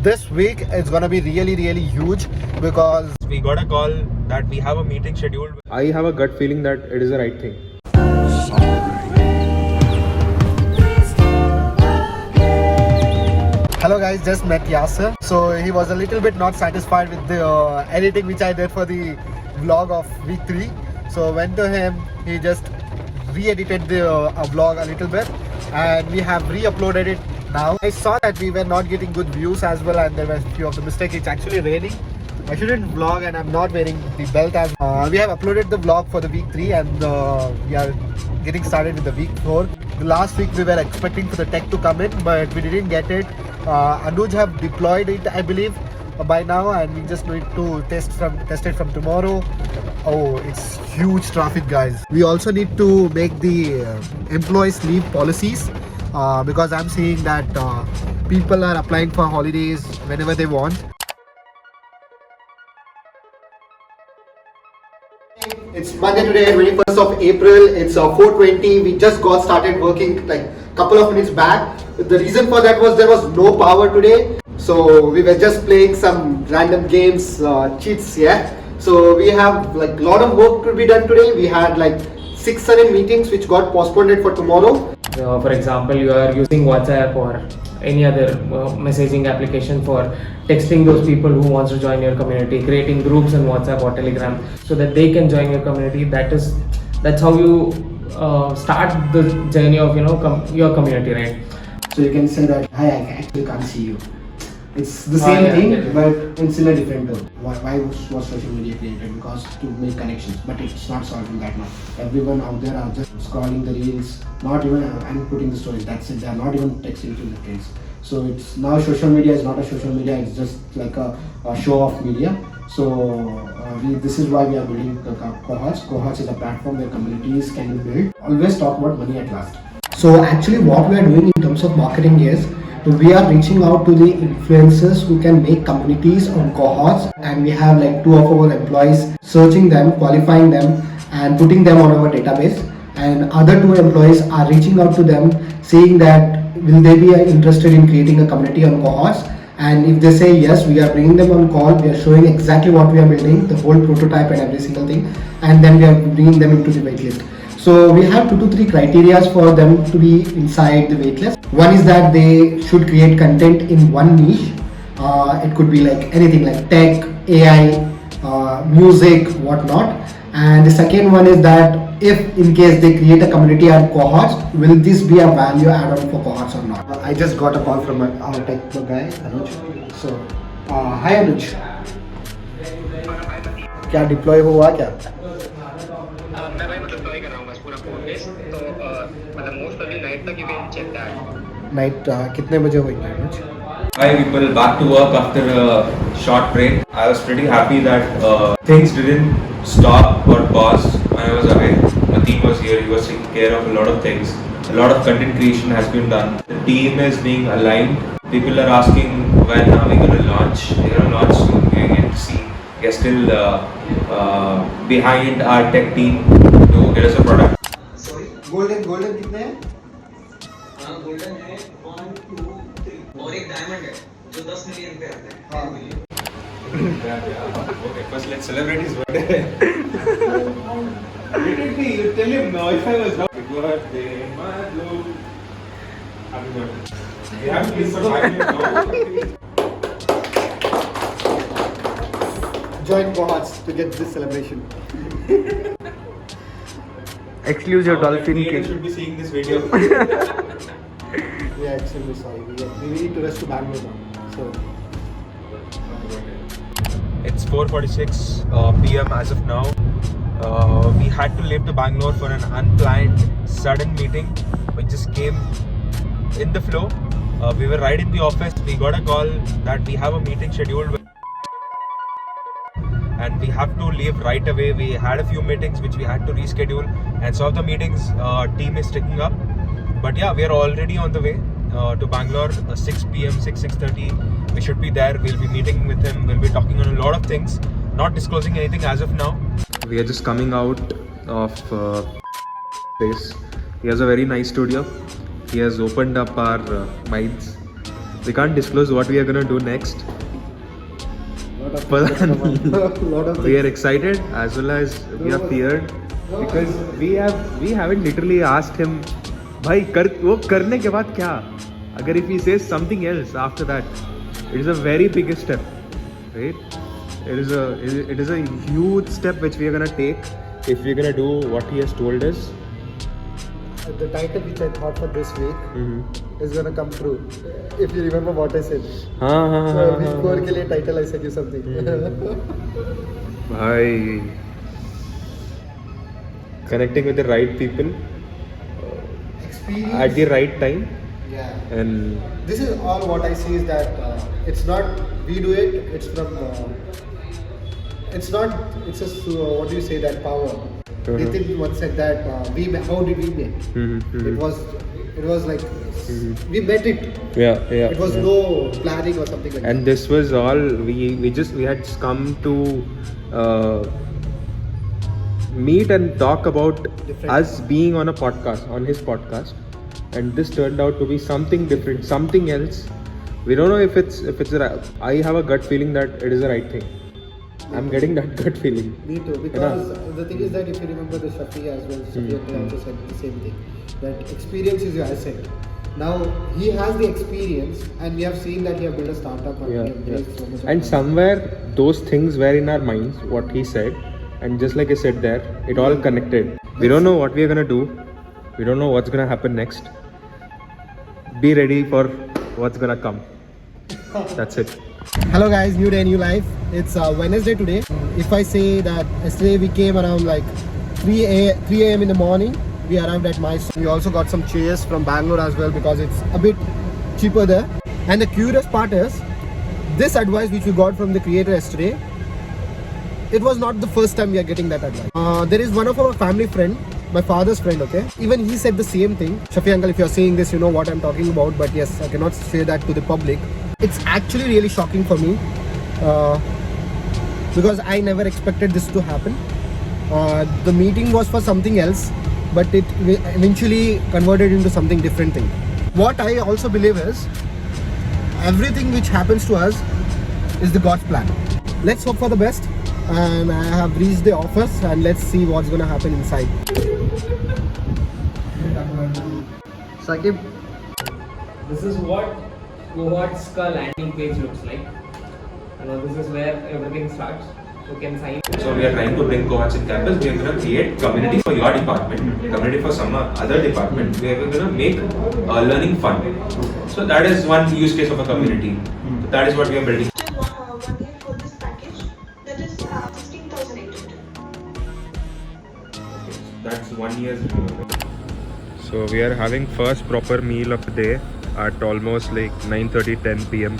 This week is gonna be really huge because we got a call that we have a meeting scheduled. I have a gut feeling that it is the right thing. hello guys, just met Yasser. So he was a little bit not satisfied with the editing which I did for the vlog of week 3. So went to him, he just re-edited the vlog a little bit and we have re-uploaded it now. I saw that we were not getting good views as well and there were a few of the mistakes. It's actually raining. I shouldn't vlog and I'm not wearing the belt as we have uploaded the vlog for the week 3 and we are getting started with the week 4. The last week we were expecting for the tech to come in but we didn't get it. Anuj have deployed it I believe by now and we just need to test it from tomorrow. Oh, it's huge traffic guys. We also need to make the employees leave policies because I'm seeing that people are applying for holidays whenever they want. It's Monday today, 21st of April. It's 4:20. We just got started working like a couple of minutes back. The reason for that was there was no power today. So we were just playing some random games, cheats, yeah. So we have like a lot of work to be done today. We had like 6 7 meetings which got postponed for tomorrow. For example, you are using WhatsApp or any other messaging application for texting those people who wants to join your community, creating groups on WhatsApp or Telegram so that they can join your community. That's how you start the journey of your community, right? So you can say that hi, I actually can't see you. It's the same thing, but it's in a different tone. Why was social media created? Because to make connections, but it's not solving that now. Everyone out there are just scrolling the reels, not even and putting the stories. That's it. They are not even texting to the friends. So it's now social media is not a social media. It's just like a show off media. So this is why we are building Cohorts. Cohorts is a platform where communities can be built. Always talk about money at last. So actually, what we are doing in terms of marketing is, we are reaching out to the influencers who can make communities on Cohorts, and we have like 2 of our employees searching them, qualifying them and putting them on our database, and other 2 employees are reaching out to them saying that will they be interested in creating a community on Cohorts, and if they say yes, we are bringing them on call, we are showing exactly what we are building, the whole prototype and every single thing, and then we are bringing them into the waitlist. So we have 2 to 3 criteria for them to be inside the waitlist. One is that they should create content in one niche. It could be like anything like tech, AI, music, whatnot. And the second one is that if in case they create a community on Cohorts, will this be a value add-on for Cohorts or not? I just got a call from our tech guy, Anuj. So, hi Anuj. क्या deploy हुआ क्या? मैं भाई मतलब try कर रहा हूँ बस पूरा कोड बेस तो मतलब मोस्ट ऑफ नाइट तक you can check that. Night कितने बजे हुई Anuj? Hi people, back to work after a short break. I was pretty happy that things didn't stop or pause when I was away. My team was here, he was taking care of a lot of things. A lot of content creation has been done. The team is being aligned. People are asking when are we going to launch. We're going to launch soon. We're going to see. We're still behind our tech team to get us a product. Golden कितने हैं? हाँ golden है 1 2 3 और एक diamond है जो 10 million पे आता है. हाँ. Okay, first let's celebrate his birthday. You tell him now if I was not. Happy birthday, Madhu. Happy birthday. We have to give some happiness now. Join Cohorts to get this celebration. Exclusive dolphin You cake. should be seeing this video. We are extremely sorry. We need to rush to Bangalore now. So. It's 4:46 p.m. as of now. We had to leave to Bangalore for an unplanned sudden meeting which just came in the flow. We were right in the office. We got a call that we have a meeting scheduled and we have to leave right away. We had a few meetings which we had to reschedule, and some of the meetings team is taking up. But yeah, we are already on the way to Bangalore. 6 p.m. 6:30 we should be there. We'll be meeting with him. We'll be talking on a lot of things, not disclosing anything as of now. We are just coming out of place. He has a very nice studio. He has opened up our minds. We can't disclose what we are gonna do next. But we are excited as well as we are feared because we haven't literally asked him, भाई वो करने के बाद क्या? अगर if he says something else after that, it is a very big step, right? It is a huge step which we are gonna take if we are gonna do what he has told us. The title which I thought for this week is gonna come true. If you remember what I said. So week 4 के लिए title I said you something. भाई connecting with the right people at the right time. Yeah. And This is all what I see is that it's not we do it. It's from. It's not. It's just what do you say that power. Nitin once said that how did we met? It was like we met it. yeah. It was no planning or something like And this was all we had come to meet and talk about us being on a podcast, on his podcast, and this turned out to be something different, something else. We don't know if it's I have a gut feeling that it is the right thing. I'm getting that gut feeling. Me too, because the thing is that if you remember the Shafi as well, Shafi also said the same thing, that experience is your asset. Now he has the experience, and we have seen that he have built a startup. And he have raised so much of And money. somewhere those things were in our minds, what he said, and just like I said there, it all connected. We don't know what we are gonna do. We don't know what's gonna happen next. Be ready for what's gonna come. That's it. Hello guys, new day, new life. It's Wednesday today. If I say that yesterday we came around like 3 a.m. in the morning, we arrived at Mysore. We also got some chairs from Bangalore as well because it's a bit cheaper there. And the curious part is, this advice which we got from the creator yesterday, it was not the first time we are getting that advice. There is one of our family friend, my father's friend, okay? Even he said the same thing. Shafi uncle, if you're saying this, you know what I'm talking about, but yes, I cannot say that to the public. It's actually really shocking for me because I never expected this to happen. The meeting was for something else, but it eventually converted into something different thing. What I also believe is, everything which happens to us is the God's plan. Let's hope for the best. And I have reached the office and let's see what's gonna happen inside. Sakib, This is what Cohort's landing page looks like. This is where everything starts. You can sign. So we are trying to bring cohorts in campus. We are going to create community for your department, community for some other department. We are going to make learning fun. So that is one use case of a community. So that is what we are building. 1 year for this package, that is 16,800. That's 1 year's renewal. So we are having first proper meal of the day at almost like 9:30, 10 p.m.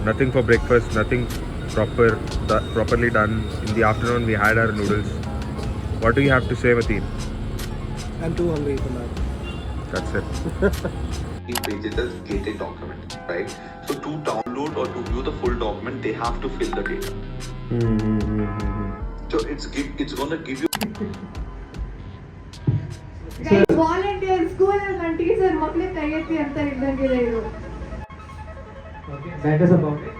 Nothing for breakfast, nothing properly done. In the afternoon we had our noodles. What do you have to say, Mateen? I'm too hungry for that. That's it. pages as gated document, right? So to download or to view the full document, they have to fill the data. So it's gonna give you. Guys, volunteer school and teacher ಮಕ್ಕಳಿಗೆ ಕೈ ಎತ್ತಿ ಅಂತ ಇದ್ದಂಗಿದೆ ಇದು. Okay, that is about it.